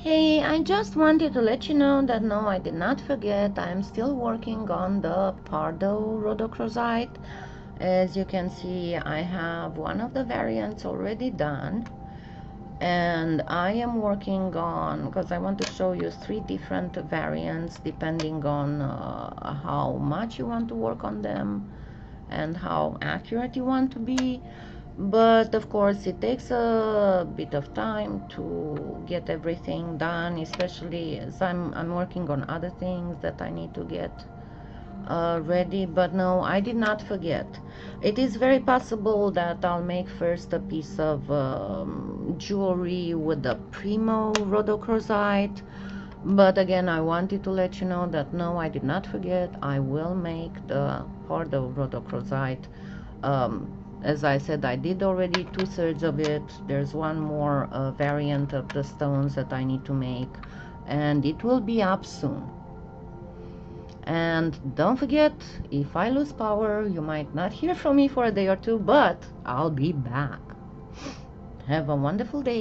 Hey, I just wanted to let you know that no, I did not forget. I'm still working on the Pardo rhodochrosite. As you can see, I have one of the variants already done, and I am working on, because I want to show you three different variants depending on how much you want to work on them and how accurate you want to be. But of course it takes a bit of time to get everything done, especially as I'm working on other things that I need to get ready. But no, I did not forget. It is very possible that I'll make first a piece of jewelry with the Primo rhodochrosite, but again, I wanted to let you know that no, I did not forget. I will make the Pardo rhodochrosite. As I said, I did already 2/3 of it. There's one more variant of the stones that I need to make, and it will be up soon. And don't forget, if I lose power, you might not hear from me for a day or two, but I'll be back. Have a wonderful day.